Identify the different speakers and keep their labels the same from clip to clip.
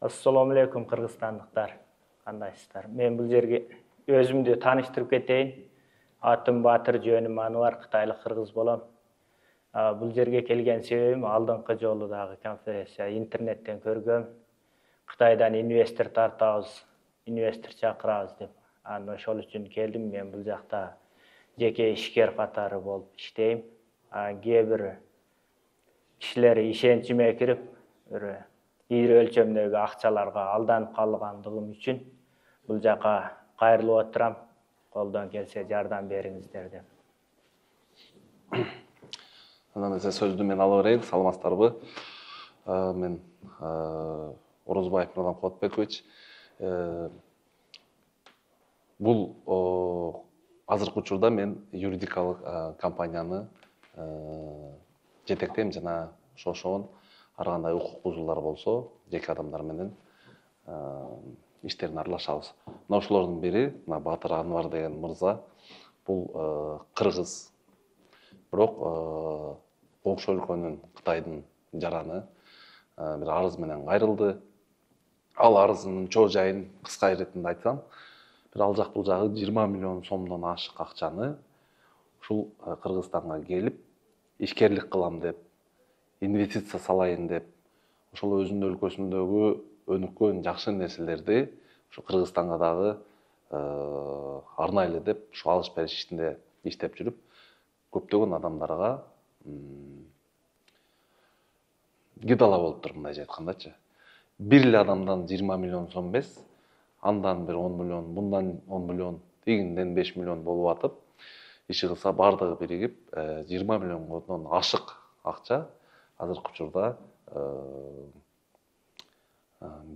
Speaker 1: Assalamu alaikum Kırgızstandықтар. Қандайсыздар? Мен бұл жерге өзімді таныштырып кетейін. Атым Батыр, жөнім Ануар, Қытайлық қырғыз болам. Бұл жерге келген себебім алдыңғы жолыдағы конференция интернеттен көргөм. Қытайдан инвестор тартабыз, инвестор чакырабыз деп. Ошол үчүн келдим. Мен бұл жақта жеке ишкер катары болуп иштейм. Кээ бир кишилер ишеничиме кирип, iri өлчөмдөгү акчаларга алданып калгандыгым үчүн бул жака кайрылып отурам. Колдон келсе жардам бериңиздер деп.
Speaker 2: Анан сөздү мен алып берейин. Саламатсыздарбы? Мен Орозбаев Мурдан Кубатбекович. Бул азыркы учурда мен юридикалык компанияны жетектейм жана ошон ар кандай укук бузуулар болсо жеке адамдар менен иштерине аралашабыз. Мына ошолордун бири Батыр Анвар деген мырза. Бул кыргыз. Бирок Кокшо өлкөнүн Кытайдын жараны бир арыз менен кайрылды. Ал арызынын чоо жайын кыска иретинде айтсам, бир ал жак бул жагы 20 миллион сомдон ашык акчаны ушул Кыргызстанга келип ишкерлик кылам деп, инвестиция салайын деп, ошол өзүнүн өлкөсүндөгү өнүккөн жакшы нерселерди ушу Кыргызстанга дагы арнайлы деп ушу алыш бериш ишинде иштеп жүрүп, көптөгөн адамдарга гидала болуптур, мындайча айткандачы. Бир эле адамдан 20 миллион сом эмес, андан бир 10 миллион, мындан 10 миллион, тигинден 5 миллион болуп атып, иши кылса бардыгы биригип 20 миллиондон ашык акча азыркы учурда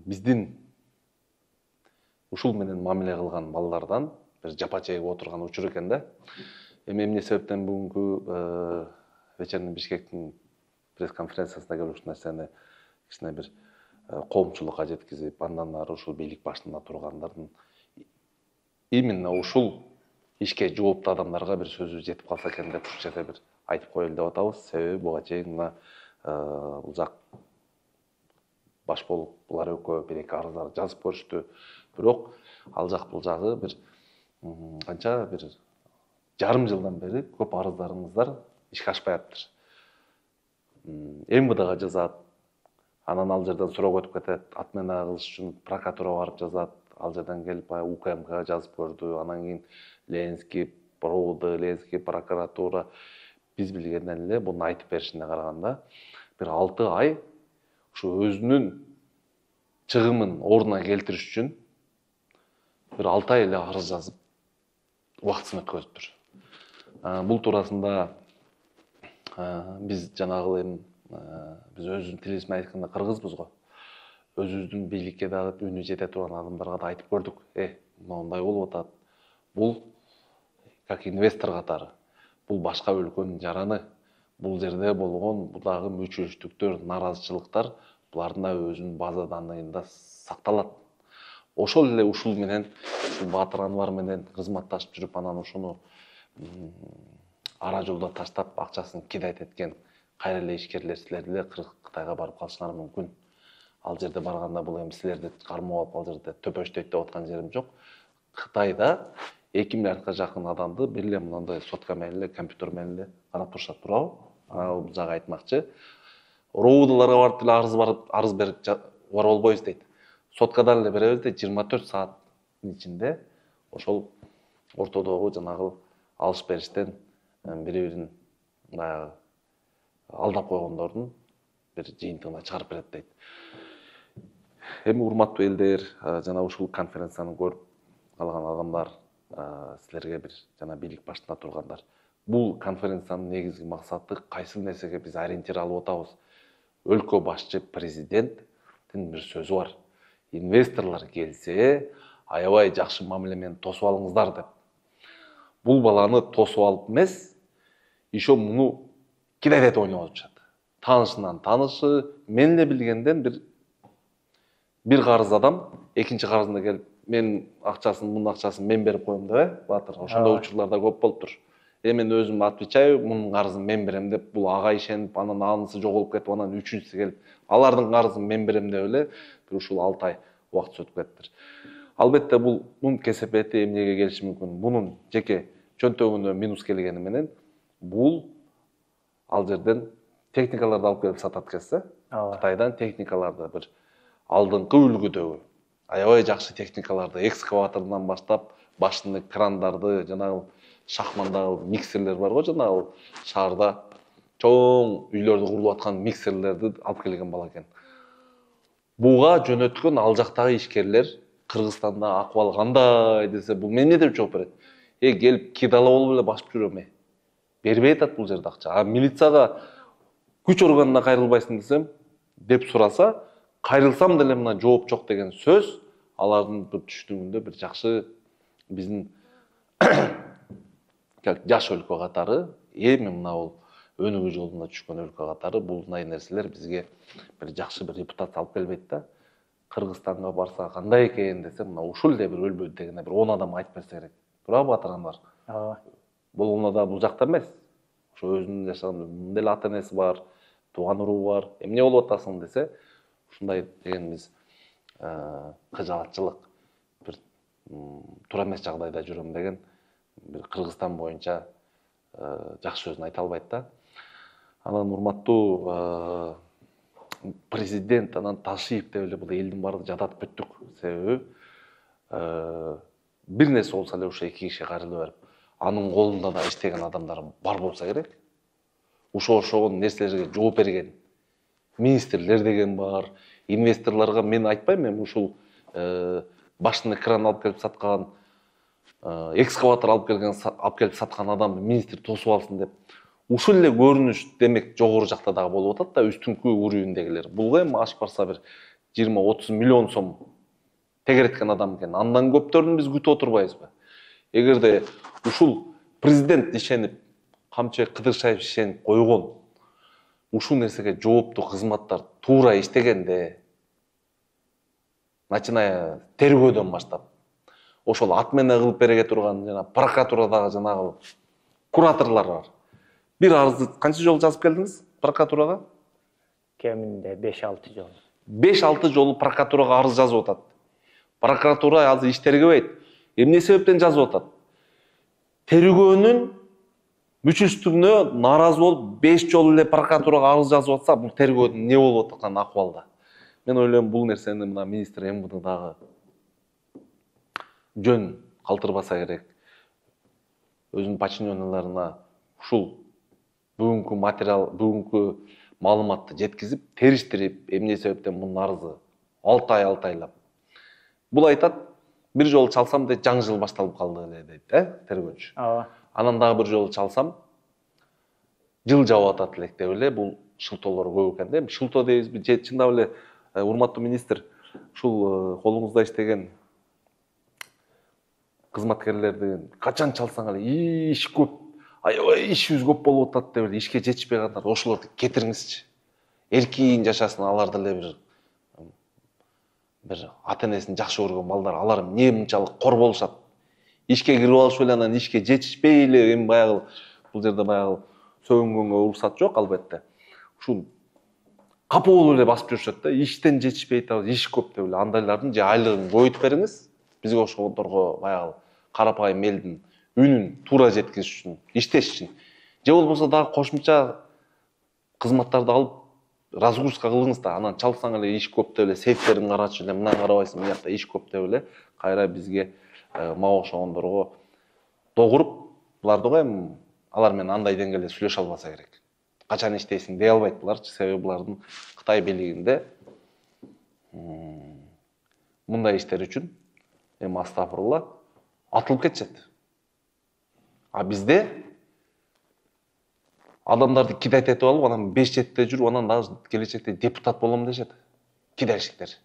Speaker 2: биздин ушул менен мамиле кылган балдардан бир жапа чегип отурган учур экен да. Эми эмне себептен бүгүнкү вечерний Бишкектин пресс-конференциясына келип ушул нерсени кичине бир коомчулукка жеткизип, андан ары ушул бийлик башында тургандардын именно ушул ишке жооптуу адамдарга бир сөзү жетип калса экен деп ушул жерде бир айтып коелу деп атабыз. Себеби буга чейин мына бул жак баш болуп булар экөө бир эки арыздар жазып көрүштү. Бирок ал жак бул жагы бир канча бир жарым жылдан бери көп арыздарыңыздар ишке ашпай атыптыр. МВДга жазат, анан ал жерден суроо өтүп кетет, отмена кылыш үчүн прокуратурага барып жазат, ал жерден келип УКМКга жазып көрдү, анан кийин Ленинский проводы, Ленинский прокуратура. Биз билгенден эле буну айтып беришине караганда бир 6 ай ушу өзүнүн чыгымын ордуна келтириш үчүн бир 6 ай эле арыз жазып убактысын өткөзүптүр. Бул туурасында биз жанагы эми биз өзүбүздүн тилибиз менен айтканда кыргызбыз го. Өзүбүздүн бийликке дагы үнү жете турган адамдарга да айтып көрдүк. Мындай болуп атат. Бул как инвестор катары, бул башка өлкөнүн жараны. Бул жерде болгон дагы мүчөчтүктөр, наразычылыктар булардын да өзүнүн база данныйында сакталат. Ошол эле ушул менен Батыр Анвар менен кызматташып жүрүп, анан ошону ара жолдо таштап акчасын кидайт эткен кайра эле ишкерлер силер деле Кытайга барып калышыңар мүмкүн. Ал жерде барганда бул эми силерди кармоо алып ал жерде төпөштөйт деп аткан жерим жок. Кытайда 2 миллиардка жакын адамды бир эле мындай сотка менен эле, компьютер менен эле карап турушат, туурабы? Бул жагы айтмакчы. Роудаларга барып деле арыз берип бар болбойбуз дейт. Соткадан эле беребиз дейт, 24 сааттын ичинде ошол ортодогу жанагы алыш бериштен бири-бирин баягы алдап койгондордун бир жыйынтыгына чыгарып берет дейт. Эми урматтуу элдер, жана ушул конференцияны көрүп калган адамдар, силерге бир жана бийлик башында тургандар. Бул конференциянын негизги максаты кайсы нерсеге биз ориентир алып атабыз? Өлкө башчы президенттин бир сөзү бар. Инвесторлор келсе, аябай жакшы мамиле менен тосуп алыңыздар деп. Бул баланы тосуп алып эмес, ишо муну кидайт ойноп атышат. Таанышынан таанышы, мен эле билгенден бир карыз адам экинчи карызында келип, мен акчасын, мунун акчасын мен берип коем деп, Батыр. Ошондой учурлар да көп болуптур. Мен өзім отвечаю, мұның қарызын мен берем деп, бұл аға ишенип, анан анысы жоголуп кетип, анан үчүнчүсү келип, алардын карызын мен берем деп эле бир ушул 6 ай убакыт өтүп кетти. Албетте бунун кесепети эмнеге келиши мүмкүн? Бунун жеке чөнтөгүнө минус келгени менен бул ал жерден техникаларды алып келип сатат экенсиз, Кытайдан техникаларды бир алдыңкы үлгүдөгү аябай жакшы техникаларды, экскаватордон баштап, башындагы крандарды, жанагы шахмандагы миксерлер бар го, жанагы шаарда чоң үйлөрдү курулуп аткан миксерлерди алып келген бала экен. Буга жөнөткөн ал жактагы ишкерлер Кыргызстанда акыбал кандай десе, бул эмне деп жооп берет? Келип кидала болуп эле басып жүрөм. Бербей атат бул жерде акча. Милицияга күч органына кайрылбайсың десем, деп сураса, кайрылсам деле мына жооп жок деген сөз алардын бир түшүнүгүндө бир жакшы биздин жаш өлкө катары, эми мына бул өнүгүү жолуна түшкөн өлкө катары булдай нерселер бизге бир жакшы бир репутация алып келбейт да. Кыргызстанга барса кандай экен десе, мына ушул эле бир өлбөдү дегенде бир 10 адам айтып берсе керек. Туурабы батырлар? Бул да бул жакта эмес. Ошо өзүнүн жашаган мындай эле ата энеси бар, тууган уруу бар. Эмне болуп атасың десе, ушундай деген биз кыжаатчылык бир туура эмес жагдайда жүрөм деген бир Кыргызстан боюнча жакшы сөзүн айта албайт да. Анан урматтуу президент анан Ташиев деп эле бул элдин баардыгы жадатып бүттүк. Себеби бир нерсе болсо эле ошо 2 киши кайрыла берип, анын колунда да иштеген адамдар бар болса керек. Ошогон нерселерге жооп берген министрлер деген бар, инвесторлорго мен айтпайм, эми ушул башында кран алып келип саткан, экскаватор алып келип саткан адамды министр тосуп алсын деп. Ушул эле көрүнүш демек жогору жакта дагы болуп атат да, үстүңкү урүүндөгүлөр. Бул эми аш барса бир 20-30 миллион сом тегереткен адам экен. Андан көптөрүн биз күтүп отурбайбызбы? Эгерде ушул президент ишенип, Камчыбек Кыдыршаев ишенип койгон ушул нерсеге жооптуу кызматтар туура иштегенде, начиная тергөөдөн баштап, ошол отмена кылып бере турган жана прокуратурадагы жанагы кураторлор бар. Бир арызды канча жолу жазып келдиңиз прокуратурага?
Speaker 1: Кеминде 5-6 жолу.
Speaker 2: 5-6 жолу прокуратурага арыз жазып атат. Прокуратура азыр иштергебейт. Эмне себептен жазып атат? Тергөөнүн мүчүлсүздүгүнө нааразы болуп 5 жолу эле прокуратурага арыз жазып атса, бул тергөөдүн эмне болуп аткан акыбалда. Мен ойлойм, бул нерсени мына министр МВД дагы жөн калтырбаса керек. Өзүнүн подчиненныйларына ушул бүгүнкү материал, бүгүнкү маалыматты жеткизип, териштирип, эмне себептен мунун арызы 6 айлап. Бул айтат, бир жолу чалсам дейт, жаңы жыл башталып калды эле дейт, тергөөчү. Анан дагы бир жолу чалсам, жыл жабып атат элек деп эле бул шылтоолор көп экен да. Шылтоо дейбизби, чындап эле урматтуу министр, ушул колуңузда иштеген кызматкерлерди качан чалсаң эле иш көп, аябай ишибиз көп болуп атат деп эле ишке жетишпей калат. Ошолорду кетириңизчи. Эркин жашасын, алар деле бир ата энесин жакшы көргөн балдар, алар эмне мынчалык кор болушат? Ишке кирип алышып эле анан ишке жетишпей эле эми баягы бул жерде баягы сөгүнгөнгө уруксат жок албетте. Ушул капа болуп эле басып жүрүшөт да, иштен жетишпей атабыз, иш көп деп эле. Андайлардын же айлыгын көбөйтүп бериңиз. Бизге ошолорго баягы карапайым элдин үнүн туура жеткизиш үчүн, иштеш үчүн. Же болбосо дагы кошумча кызматтарды алып разгрузка кылыңыз да, анан чалсаң эле иш көп деп эле, сейфтерин карачы эле, мына карабайсың, буякта иш көп деп эле кайра бизге мага окшогондорго догуруп, буларды го эми алар менен андай деңгээлде сүйлөшө албаса керек. Качан иштейсиң дей албайт буларчы, себеби булардын Кытай бийлигинде мындай иштер үчүн эми астафырылла атылып кетишет. А бизде адамдарды кидать этип алып, анан 5-7 жүрүп, анан дагы келечекте депутат болом дешет. Кидайщиктер.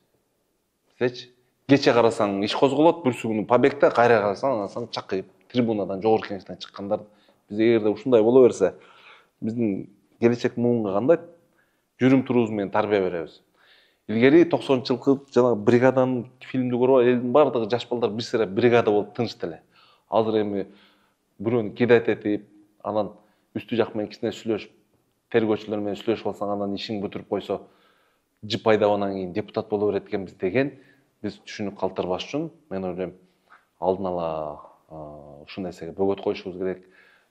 Speaker 2: Сечи, кече карасаң иш козголот, бүрсүгүнү побегте, кайра карасаң чакыйып, трибунадан, жогорку кеңештен чыккандар. Биз эгерде ушундай боло берсе, биздин келечек муунга кандай жүрүм турубуз менен тарбия беребиз. Илгери 90-жылкы жана бригаданын фильмди көрүп, элдин баардыгы жаш балдар бир сыйра бригада болуп тыныч эле. Азыр эми бирөөнү кидать этип, анан үстү жак менен кичине сүйлөшүп, тергөөчүлөр менен сүйлөшүп алсаң, анан ишиң бүтүрүп койсо, жып айдабанан кийин депутат боло берет экенбиз деген биз түшүнүк калтырбаш үчүн мен ойлойм алдын ала ушул нерсеге бөгөт коюшубуз керек.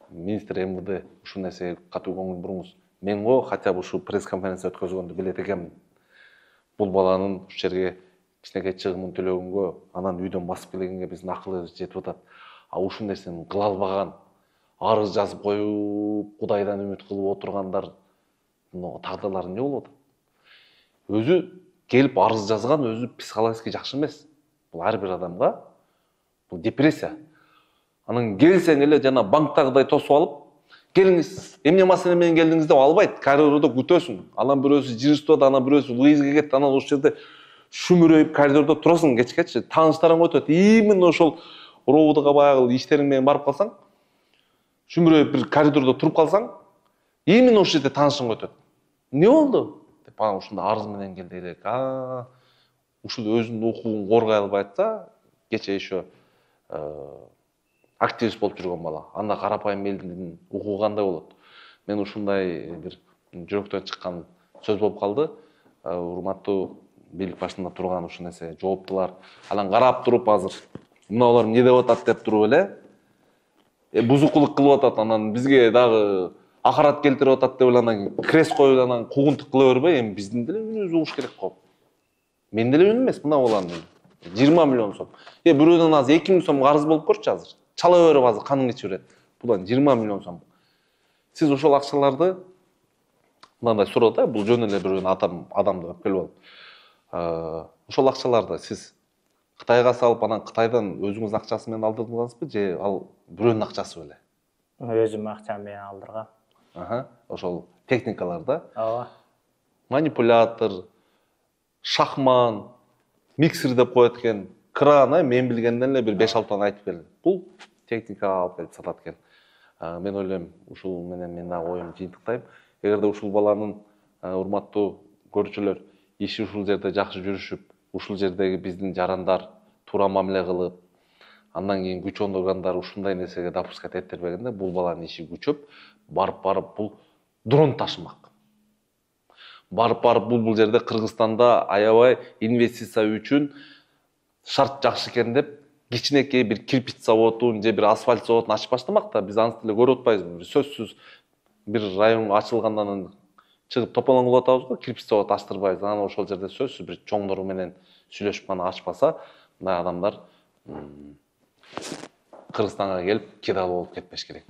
Speaker 2: Министр МВД ушул нерсеге катуу көңүл буруңуз. Мен го хотя бы ушул пресс-конференция өткөзгөндө билет экенмин. Бул баланын ушул жерге кичинекей чыгымын төлөгөнгө, анан үйдөн басып келгенге биздин акылыбыз жетип атат. А ушул нерсени кыла албаган, арыз жазып коюп, Кудайдан үмүт кылып отургандар тагдырлары эмне болуп атат? Өзү келип арыз жазган өзү психологически жакшы эмес. Бул ар бир адамга бул депрессия. Анан келсең эле жана банктагыдай тосуп алып, келиңиз, эмне маселе менен келдиңиз деп албайт. Коридордо күтөсүң. Анан бирөөсү жир устуда, анан бирөөсү выездге кетти, анан ушул жерде шүмүрөйүп коридордо турасың кечкечи. Тааныштарың өтөт. Именно ошол РОУДга баягы иштериң менен барып калсаң, шүмүрөйүп бир коридордо туруп калсаң, именно ошол жерде таанышың өтөт. Эмне болду? Деп анан ушундай арыз менен келди элек. Ушул өзүнүн укугун коргой албай атса, кече еще активист болуп жүргөн бала. Анда карапайым элдин укугу кандай болот? Мен ушундай бир жүрөктөн чыккан сөз болуп калды. Урматтуу бийлик башында турган ушул нерсеге жооптулар анан карап туруп азыр мыналар эмне деп атат деп туруп эле бузукулук кылып атат, анан бизге дагы акарат келтирип атат деп эле анан крест коюп анан куугунтук кыла бербей, эми биздин деле үнүбүз угуш керек го. Мен деле үнүм эмес, мына баланын 20 миллион сом. Бирөөдөн азыр 2 миң сом карыз болуп көрчү азыр. Чала берип азыр каның ичип берет. Булан 20 миллион сом. Сиз ошол акчаларды мындай суроо да, бул жөн эле бирөөнүн адамды өпкөлөп алып. Ошол акчаларды сиз Кытайга салып, анан Кытайдан өзүңүздүн акчасы менен алдырдыңызбы, же ал бирөөнүн акчасы беле?
Speaker 1: Өзүм акчам менен алдыргам.
Speaker 2: Ошол техникалар да.
Speaker 1: Ооба.
Speaker 2: Манипулятор, шахман, миксер деп коет экен, кран, мен билгенден эле бир 5-6 тонна айтып берди. Бул техника алып келип сатат экен. Мен ойлойм, ушул менен мен дагы оюмду жыйынтыктайм. Эгерде ушул баланын урматтуу көрүүчүлөр иши ушул жерде жакшы жүрүшүп, ушул жердеги биздин жарандар туура мамиле кылып, андан кийин күч органдар ушундай нерсеге допускать эттербегенде, бул баланын иши күчөп, барып бул дрон ташымак. Барып бул жерде Кыргызстанда аябай инвестиция үчүн шарт жакшы экен деп, кичинекей бир кирпич заводун же бир асфальт заводун ачып баштамак да, биз антип эле көрүп атпайбызбы? Сөзсүз бир район ачылгандан чыгып тополоң кылып атабыз го, кирпич завод ачтырбайбыз. Анан ошол жерде сөзсүз бир чоңдор менен сүйлөшүп гана ачпаса, мындай адамдар Кыргызстанга келип кидал болуп кетпеш керек.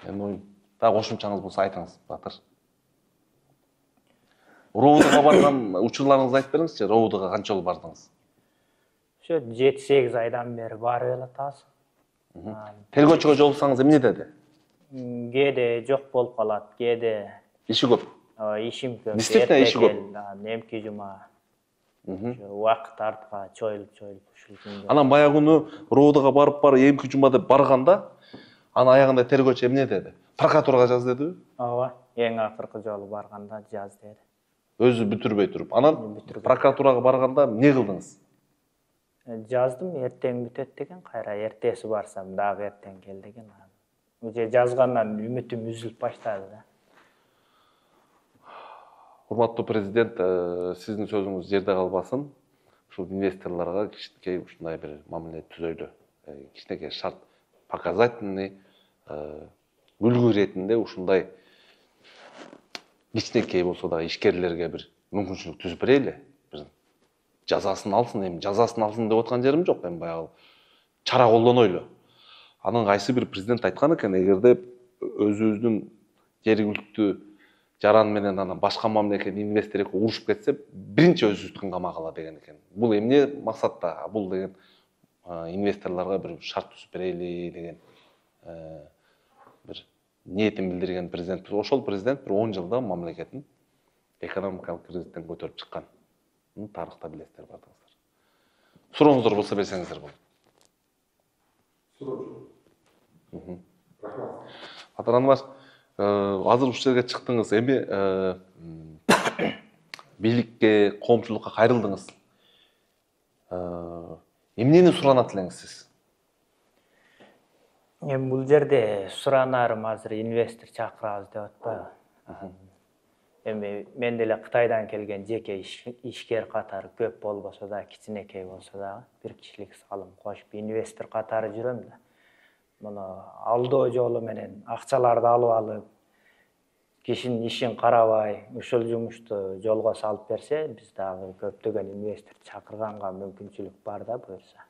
Speaker 2: Мен оюм. Дагы кошумчаңыз болсо айтыңыз, Батыр. РОУДга барган учурларыңызды айтып бериңизчи, РОУДга канча жолу бардыңыз?
Speaker 1: Ошо 7-8 айдан бери барып элатабыз.
Speaker 2: Тергөөчүгө жолуксаңыз эмне деди?
Speaker 1: Кээде жок болуп калат, кээде
Speaker 2: Иши көп.
Speaker 1: ишим көп.
Speaker 2: Действительно иши көп.
Speaker 1: Эмки жума. Убакыт артка чоюлуп ушул күндө.
Speaker 2: Анан баягы күнү РОУДга барып эмки жума деп барганда, анан аягында тергөөчү эмне деди? Прокуратурага жаз дедиби?
Speaker 1: Ооба, эң акыркы жолу барганда жаз деди.
Speaker 2: Өзү бүтүрбөй туруп. Анан прокуратурага барганда эмне кылдыңыз?
Speaker 1: Жаздым, эртең бүтөт деген, кайра эртеси барсам дагы эртең кел деген. Уже жазгандан үмүтүм үзүлүп баштады да.
Speaker 2: Урматтуу президент, сиздин сөзүңүз жерде калбасын. Ушул инвесторлорго кичинекей ушундай бир мамиле түзөйлү. Кичинекей шарт показательный, үлгү иретинде ушундай кичинекей болсо да ишкерлерге бир мүмкүнчүлүк түзүп берели. Жазасын алсын, эми жазасын алсын деп аткан жерим жок, эми баягы чара колдонойлу. Анын кайсы бир президент айткан экен, эгерде өзүбүздүн жергиликтүү жаран менен анан башка мамлекеттин инвестор экөө урушуп кетсе, биринчи өзүбүздүн камагыла деген экен. Бул эмне максатта? Бул деген инвесторлорго бир шарт түзүп берели деген бир ниетин билдирген президент. Ошол президент бир 10 жылда мамлекеттин экономикалык кризистен көтөрүп чыккан. Тарыхта билесиздер бардыңыздар. Сурооңуздар болсо берсеңиздер болот. Суроо. Рахмат. Атаранбаш, азыр ушул жерге чыктыңыз, эми бийликке, коомчулукка кайрылдыңыз. Эмнени суранат элеңиз сиз?
Speaker 1: Эми бул жерде суранарым азыр инвестор чакырабыз деп атпайбы. Эми мен деле Кытайдан келген жеке ишкер катары көп болбосо да, кичинекей болсо дагы бир кишилик салым кошуп инвестор катары жүрөм да. Муну алдоо жолу менен акчаларды алып, кишинин ишин карабай, ушул жумушту жолго салып берсе, биз дагы көптөгөн инвестор чакырганга мүмкүнчүлүк бар да буюрса.